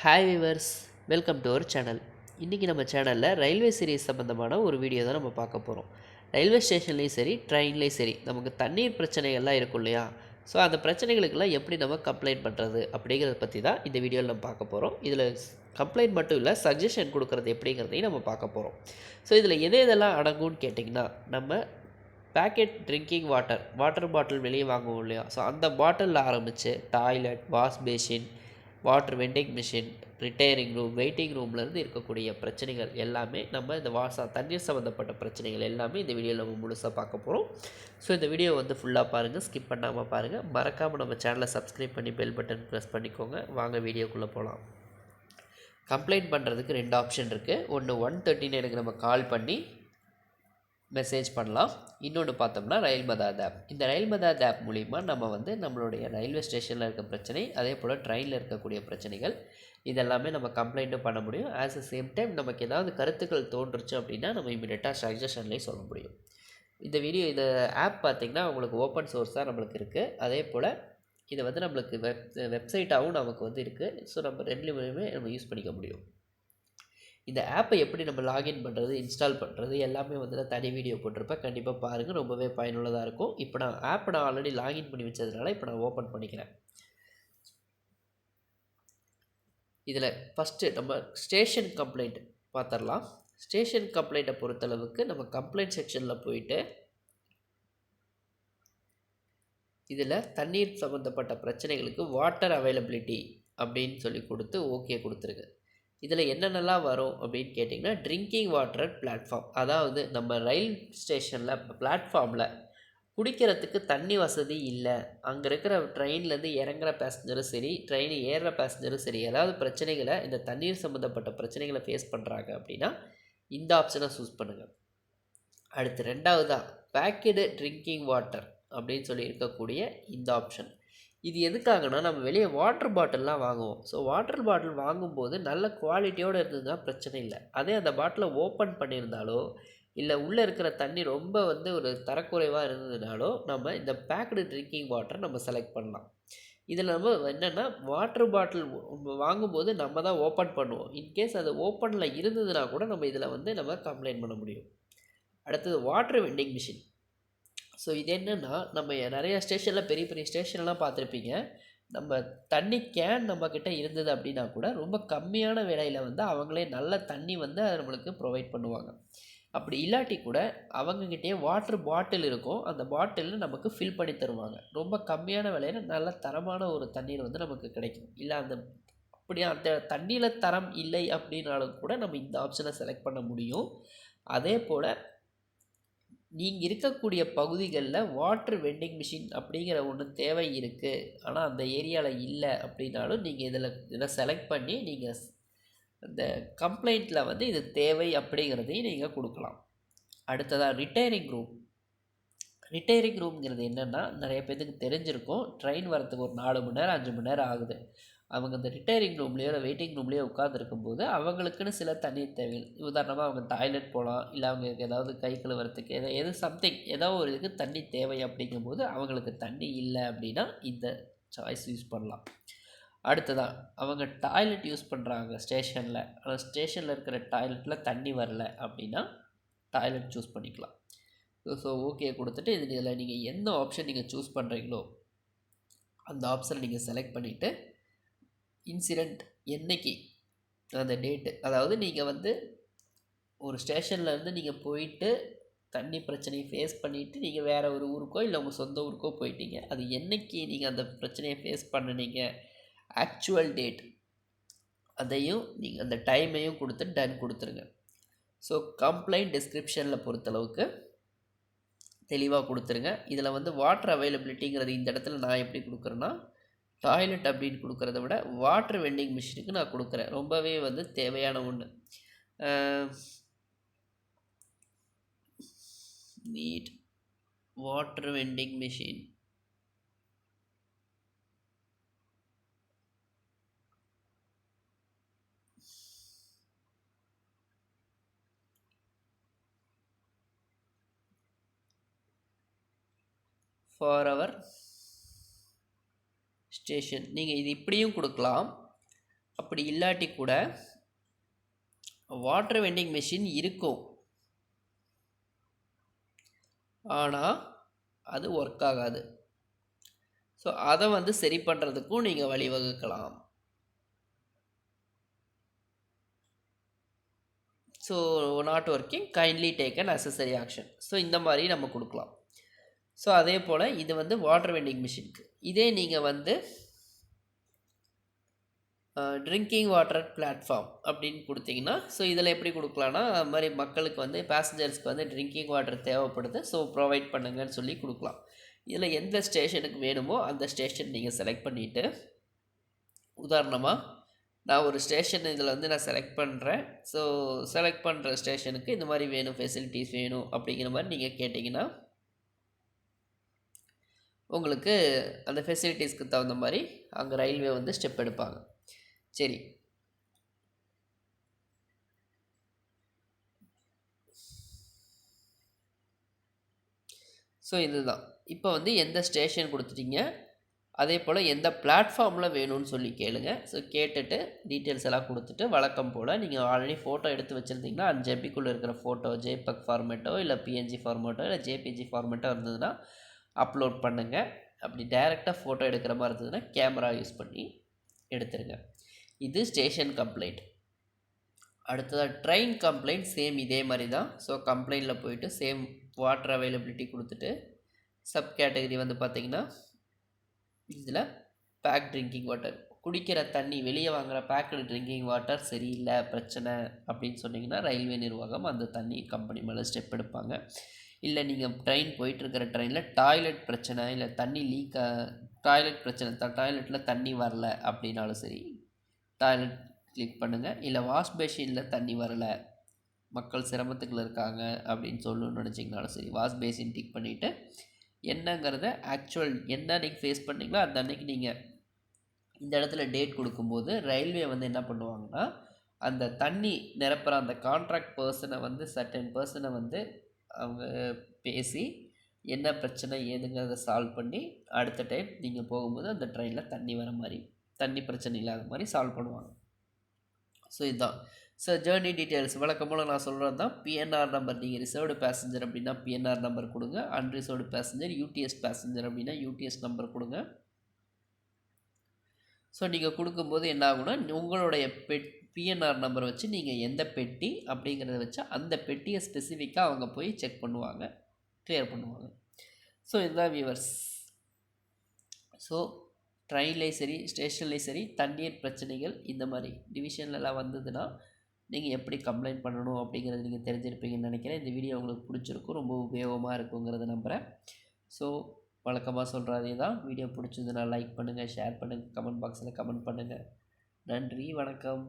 Hi viewers, welcome to our channel. இன்றைக்கி நம்ம சேனலில் ரயில்வே சீரிஸ் சம்மந்தமான ஒரு வீடியோ தான் நம்ம பார்க்க போகிறோம். ரயில்வே ஸ்டேஷன்லேயும் சரி, ட்ரெயின்லேயும் சரி, நமக்கு தண்ணீர் பிரச்சனைகள்லாம் இருக்கும் இல்லையா? ஸோ அந்த பிரச்சனைகளுக்கெல்லாம் எப்படி நம்ம கம்ப்ளைண்ட் பண்ணுறது அப்படிங்கிறத பற்றி தான் இந்த வீடியோவில் நம்ம பார்க்க போகிறோம். இதில் கம்ப்ளைண்ட் மட்டும் இல்லை, சஜஷன் கொடுக்குறது எப்படிங்கிறதையும் நம்ம பார்க்க போகிறோம். ஸோ இதில் எதெல்லாம் அடங்கும்னு கேட்டிங்கன்னா, நம்ம பேக்கெட் ட்ரிங்கிங் வாட்டர் பாட்டில் வெளியே வாங்குவோம் இல்லையா? ஸோ அந்த பாட்டிலில் ஆரம்பித்து toilet, wash basin, water vending machine, retiring room, waiting ரூம்லேருந்து இருக்கக்கூடிய பிரச்சனைகள் எல்லாமே நம்ம இந்த தண்ணீர் சம்மந்தப்பட்ட பிரச்சனைகள் எல்லாமே இந்த வீடியோவில் நம்ம முழுசாக பார்க்க போகிறோம். ஸோ இந்த வீடியோ வந்து ஃபுல்லாக பாருங்கள், ஸ்கிப் பண்ணாமல் பாருங்கள். மறக்காமல் நம்ம சேனலை சப்ஸ்கிரைப் பண்ணி பெல் பட்டன் ப்ரெஸ் பண்ணிக்கோங்க. வாங்க வீடியோக்குள்ளே போகலாம். கம்ப்ளைண்ட் பண்ணுறதுக்கு 2 ஆப்ஷன் இருக்குது. ஒன்று 113 நம்ம கால் பண்ணி மெசேஜ் பண்ணலாம். இன்னொன்று பார்த்தோம்னா ரயில் மதாத் ஆப். இந்த ரயில் மதாத் ஆப் மூலிமா நம்ம வந்து நம்மளுடைய ரயில்வே ஸ்டேஷனில் இருக்க பிரச்சனை, அதே போல் ட்ரெயினில் இருக்கக்கூடிய பிரச்சனைகள் இதெல்லாமே நம்ம கம்ப்ளைண்ட்டும் பண்ண முடியும். ஆஸ் அ சேம் டைம் நமக்கு ஏதாவது கருத்துக்கள் தோன்றுச்சு அப்படின்னா நம்ம இமீடியட்டாக சஜஷன்லேயும் சொல்ல முடியும். இந்த ஆப் பார்த்திங்கன்னா உங்களுக்கு ஓப்பன் சோர்ஸாக நம்மளுக்கு இருக்குது. அதே போல் இதை வந்து நம்மளுக்கு வெப்சைட்டாகவும் நமக்கு வந்து இருக்குது. ஸோ நம்ம ரெண்டுலேயுமே நம்ம யூஸ் பண்ணிக்க முடியும். இந்த ஆப்பை எப்படி நம்ம லாகின் பண்ணுறது, இன்ஸ்டால் பண்ணுறது எல்லாமே வந்து நான் தனி வீடியோ போட்டிருப்பேன். கண்டிப்பாக பாருங்கள், ரொம்பவே பயனுள்ளதாக இருக்கும். இப்போ நான் ஆல்ரெடி லாகின் பண்ணி வச்சதுனால இப்போ நான் ஓப்பன் பண்ணிக்கிறேன். இதில் ஃபஸ்ட்டு நம்ம ஸ்டேஷன் கம்ப்ளைண்ட் பார்த்துடலாம். ஸ்டேஷன் கம்ப்ளைண்ட்டை பொறுத்தளவுக்கு நம்ம கம்ப்ளைண்ட் செக்ஷனில் போயிட்டு இதில் தண்ணீர் சம்மந்தப்பட்ட பிரச்சனைகளுக்கு வாட்டர் அவைலபிலிட்டி அப்படின்னு சொல்லி கொடுத்து ஓகே கொடுத்துருங்க. இதில் என்னென்னலாம் வரும் அப்படின்னு கேட்டிங்கன்னா, ட்ரிங்கிங் வாட்டர் பிளாட்ஃபார்ம், அதாவது நம்ம ரயில் ஸ்டேஷனில் பிளாட்ஃபார்மில் குடிக்கிறதுக்கு தண்ணி வசதி இல்லை. அங்கே இருக்கிற ட்ரெயின்லேருந்து இறங்குற பேசஞ்சரும் சரி, ட்ரெயின் ஏறுற பேசஞ்சரும் சரி, ஏதாவது பிரச்சனைகளை இந்த தண்ணீர் சம்மந்தப்பட்ட பிரச்சனைகளை ஃபேஸ் பண்ணுறாங்க அப்படின்னா இந்த ஆப்ஷனை சூஸ் பண்ணுங்கள். அடுத்து 2வதாக பேக்கெடு ட்ரிங்கிங் வாட்டர் அப்படின்னு சொல்லி இருக்கக்கூடிய இந்த ஆப்ஷன். இது எதுக்காகனா, நம்ம வெளியே வாட்டர் பாட்டில்லாம் வாங்குவோம். ஸோ வாட்டர் பாட்டில் வாங்கும்போது நல்ல குவாலிட்டியோடு இருந்ததுன்னா பிரச்சனை இல்லை. அதே அந்த பாட்டிலை ஓப்பன் பண்ணியிருந்தாலோ இல்லை உள்ளே இருக்கிற தண்ணி ரொம்ப வந்து ஒரு தரக்குறைவாக இருந்ததுனாலோ நம்ம இந்த பேக்கடு ட்ரிங்கிங் வாட்டர் நம்ம செலக்ட் பண்ணலாம். இதில் நம்ம என்னென்னா, வாட்டர் பாட்டில் வாங்கும்போது நம்ம தான் ஓப்பன் பண்ணுவோம். இன்கேஸ் அது ஓப்பனில் இருந்ததுன்னா கூட நம்ம இதில் வந்து நம்ம கம்ப்ளைண்ட் பண்ண முடியும். அடுத்தது வாட்டர் வெண்டிங் மிஷின். ஸோ இது என்னென்னா, நம்ம நிறையா ஸ்டேஷனில் பெரிய பெரிய ஸ்டேஷன்லாம் பார்த்துருப்பீங்க. நம்ம தண்ணி கேன் நம்மக்கிட்ட இருந்தது அப்படின்னா கூட ரொம்ப கம்மியான விலையில் வந்து அவங்களே நல்ல தண்ணி வந்து அதை நம்மளுக்கு ப்ரொவைட் பண்ணுவாங்க. அப்படி இல்லாட்டி கூட அவங்கக்கிட்டே வாட்டர் பாட்டில் இருக்கும். அந்த பாட்டிலில் நமக்கு ஃபில் பண்ணி தருவாங்க. ரொம்ப கம்மியான விலையில் நல்ல தரமான ஒரு தண்ணீர் வந்து நமக்கு கிடைக்கும். இல்லை அப்படியே அந்த தண்ணியில் தரம் இல்லை அப்படின்னாலும் கூட நம்ம இந்த ஆப்ஷனை செலக்ட் பண்ண முடியும். அதே போல் நீங்கள் இருக்கக்கூடிய பகுதிகளில் வாட்டர் வெண்டிங் மிஷின் அப்படிங்கிற ஒன்று தேவை இருக்குது, ஆனால் அந்த ஏரியாவில் இல்லை அப்படின்னாலும் நீங்கள் இதில் செலக்ட் பண்ணி நீங்கள் அந்த கம்ப்ளைண்ட்டில் வந்து இது தேவை அப்படிங்கிறதையும் நீங்கள் கொடுக்கலாம். அடுத்ததாக ரிட்டையரிங் ரூம்ங்கிறது என்னென்னா, நிறைய பேருக்கு தெரிஞ்சிருக்கும். ட்ரெயின் வரத்துக்கு ஒரு 4 மணி நேரம் 5 மணி நேரம் ஆகுது. அவங்க அந்த ரிட்டையரிங் ரூம்லேயோ இல்லை வெயிட்டிங் ரூம்லேயோ உட்காந்துருக்கும்போது அவங்களுக்குன்னு சில தண்ணீர் தேவைகள், உதாரணமாக அவங்க டாய்லெட் போகலாம், இல்லை அவங்களுக்கு ஏதாவது கை கழுவுறதுக்கு எது சம்திங் ஏதோ ஒரு இதுக்கு தண்ணி தேவை அப்படிங்கும்போது அவங்களுக்கு தண்ணி இல்லை அப்படின்னா இந்த சாய்ஸ் யூஸ் பண்ணலாம். அடுத்ததாக அவங்க டாய்லெட் யூஸ் பண்ணுறாங்க ஸ்டேஷனில், ஆனால் ஸ்டேஷனில் இருக்கிற டாய்லெட்டில் தண்ணி வரல அப்படின்னா டாய்லெட் சூஸ் பண்ணிக்கலாம். ஸோ ஓகே கொடுத்துட்டு இதில் நீங்கள் எந்த ஆப்ஷன் நீங்கள் சூஸ் பண்ணுறீங்களோ அந்த ஆப்ஷனை நீங்கள் செலக்ட் பண்ணிவிட்டு இன்சிடெண்ட் என்னைக்கு அந்த டேட்டு, அதாவது நீங்கள் வந்து ஒரு ஸ்டேஷன்லேருந்து நீங்கள் போயிட்டு தண்ணி பிரச்சனையை ஃபேஸ் பண்ணிவிட்டு நீங்கள் வேறு ஒரு ஊருக்கோ இல்லை உங்கள் சொந்த ஊருக்கோ போயிட்டீங்க, அது என்றைக்கு நீங்கள் அந்த பிரச்சனையை ஃபேஸ் பண்ணினீங்க, ஆக்சுவல் டேட் அதையும் நீங்கள் அந்த டைமையும் கொடுத்து டன் கொடுத்துருங்க. ஸோ கம்ப்ளைண்ட் டிஸ்கிரிப்ஷனில் பொறுத்தளவுக்கு தெளிவாக கொடுத்துருங்க. இதில் வந்து வாட்டர் அவைலபிலிட்டிங்கிறது இந்த இடத்துல நான் எப்படி கொடுக்குறேன்னா, டாய்லெட் அப்படின்னு கொடுக்குறத விட வாட்டர் வெண்டிங் மிஷினுக்கு நான் கொடுக்குறேன். ரொம்பவே வந்து தேவையான ஒன்று. Need water vending machine. For our station நீங்கள் இது இப்படியும் கொடுக்கலாம். அப்படி இல்லாட்டி கூட வாட்டர் வெண்டிங் மிஷின் இருக்கும், ஆனால் அது ஒர்க் ஆகாது. ஸோ அதை வந்து சரி பண்ணுறதுக்கும் நீங்கள் வழிவகுக்கலாம். So not working, kindly take an necessary action. So இந்த மாதிரி நம்ம கொடுக்கலாம். ஸோ அதே போல் இது வந்து வாட்டர் வெண்டிங் மிஷினுக்கு. இதே நீங்கள் வந்து ட்ரிங்கிங் வாட்டர் பிளாட்ஃபார்ம் அப்படின்னு கொடுத்தீங்கன்னா, ஸோ இதில் எப்படி கொடுக்கலான்னா, அது மாதிரி மக்களுக்கு வந்து பேசஞ்சர்ஸ்க்கு வந்து ட்ரிங்கிங் வாட்டர் தேவைப்படுது, ஸோ ப்ரொவைட் பண்ணுங்கன்னு சொல்லி கொடுக்கலாம். இதில் எந்த ஸ்டேஷனுக்கு வேணுமோ அந்த ஸ்டேஷன் நீங்கள் செலக்ட் பண்ணிவிட்டு, உதாரணமாக நான் ஒரு ஸ்டேஷன் இதில் வந்து நான் செலக்ட் பண்ணுறேன். ஸோ செலக்ட் பண்ணுற ஸ்டேஷனுக்கு இந்த மாதிரி வேணும், ஃபெசிலிட்டிஸ் வேணும் அப்படிங்கிற மாதிரி நீங்கள் கேட்டிங்கன்னா, உங்களுக்கு அந்த ஃபெசிலிட்டிஸ்க்கு தகுந்த மாதிரி அங்கே ரயில்வே வந்து ஸ்டெப் எடுப்பாங்க. சரி, ஸோ இதுதான். இப்போ வந்து எந்த ஸ்டேஷன் கொடுத்துட்டீங்க, அதே போல் எந்த பிளாட்ஃபார்மில் வேணும்னு சொல்லி கேளுங்க. ஸோ கேட்டுட்டு டீட்டெயில்ஸ் எல்லாம் கொடுத்துட்டு, வழக்கம் போல் நீங்கள் ஆல்ரெடி ஃபோட்டோ எடுத்து வச்சுருந்தீங்கன்னா 5 MBக்குள்ளே இருக்கிற ஃபோட்டோ ஜேபக் ஃபார்மேட்டோ இல்லை பிஎன்ஜி ஃபார்மேட்டோ இல்லை ஜேபிஜி ஃபார்மேட்டோ இருந்ததுன்னா அப்லோட் பண்ணுங்கள். அப்படி டைரெக்டாக ஃபோட்டோ எடுக்கிற மாதிரி இருந்ததுன்னா கேமரா யூஸ் பண்ணி எடுத்துருங்க. இது ஸ்டேஷன் கம்ப்ளைண்ட். அடுத்ததாக ட்ரெயின் கம்ப்ளைண்ட். சேம் இதே மாதிரி தான். ஸோ கம்ப்ளைண்ட்டில் போயிட்டு சேம் வாட்டர் அவைலபிலிட்டி கொடுத்துட்டு, சப் கேட்டகரி வந்து பார்த்திங்கன்னா இதில் பேக் ட்ரிங்கிங் வாட்டர், குடிக்கிற தண்ணி வெளியே வாங்குகிற பேக்கடு ட்ரிங்கிங் வாட்டர் சரியில்லை, பிரச்சனை அப்படின்னு சொன்னிங்கன்னா ரயில்வே நிர்வாகம் அந்த தண்ணி கம்பெனி மேலே ஸ்டெப் எடுப்பாங்க. இல்லை நீங்கள் ட்ரெயின் போயிட்டுருக்கிற ட்ரெயினில் டாய்லெட் பிரச்சனை, இல்லை தண்ணி டாய்லெட் பிரச்சனை, டாய்லெட்டில் தண்ணி வரல அப்படின்னாலும் சரி டாய்லெட் கிளிக் பண்ணுங்கள். இல்லை வாஷ் பேசினில் தண்ணி வரலை, மக்கள் சிரமத்துக்குள்ள இருக்காங்க அப்படின்னு சொல்லணும்னு நினச்சிங்கனாலும் சரி வாஷ் பேசின் டிக் பண்ணிவிட்டு என்னங்கிறத ஆக்சுவல் என்ன நீங்கள் ஃபேஸ் பண்ணிங்களோ அந்த அன்றைக்கி நீங்கள் இந்த இடத்துல டேட் கொடுக்கும்போது ரயில்வே வந்து என்ன பண்ணுவாங்கன்னா, அந்த தண்ணி நிரப்புகிற அந்த கான்ட்ராக்ட் பர்சனை வந்து சர்டன் பர்சனை வந்து அவங்க பேசி என்ன பிரச்சனை ஏதுங்கிறத சால்வ் பண்ணி அடுத்த டைம் நீங்கள் போகும்போது அந்த ட்ரெயினில் தண்ணி வர மாதிரி, தண்ணி பிரச்சனை இல்லாத மாதிரி சால்வ் பண்ணுவாங்க. ஸோ இதுதான். ஸோ ஜேர்னி டீட்டெயில்ஸ் வழக்கம் போல் நான் சொல்கிறது தான். பிஎன்ஆர் நம்பர், நீங்கள் ரிசர்வ்டு பேசஞ்சர் அப்படின்னா பிஎன்ஆர் நம்பர் கொடுங்க. அன்ரிசர்வ்டு பேசஞ்சர் யூடிஎஸ் பேசஞ்சர் அப்படின்னா யூடிஎஸ் நம்பர் கொடுங்க. ஸோ நீங்கள் கொடுக்கும்போது என்ன ஆகுனா, உங்களுடைய பிஎன்ஆர் நம்பரை வச்சு நீங்கள் எந்த பெட்டி அப்படிங்கிறத வச்சு அந்த பெட்டியை ஸ்பெசிஃபிக்காக அவங்க போய் செக் பண்ணுவாங்க, கிளியர் பண்ணுவாங்க. ஸோ இதுதான் வியூவர்ஸ். ஸோ ட்ரெயின்லேயும் சரி ஸ்டேஷன்லேயும் சரி தண்ணீர் பிரச்சனைகள் இந்த மாதிரி டிவிஷன்லலாம் வந்ததுன்னா நீங்கள் எப்படி கம்ப்ளைண்ட் பண்ணணும் அப்படிங்கிறது நீங்கள் தெரிஞ்சிருப்பீங்கன்னு நினைக்கிறேன். இந்த வீடியோ உங்களுக்கு பிடிச்சிருக்கும், ரொம்ப உபயோகமாக இருக்குங்கிறத நம்புகிறேன். ஸோ வழக்கமாக சொல்கிறதே தான். வீடியோ பிடிச்சிருந்ததுன்னா லைக் பண்ணுங்கள், ஷேர் பண்ணுங்கள், கமெண்ட் பாக்ஸில் கமெண்ட் பண்ணுங்கள். நன்றி, வணக்கம்.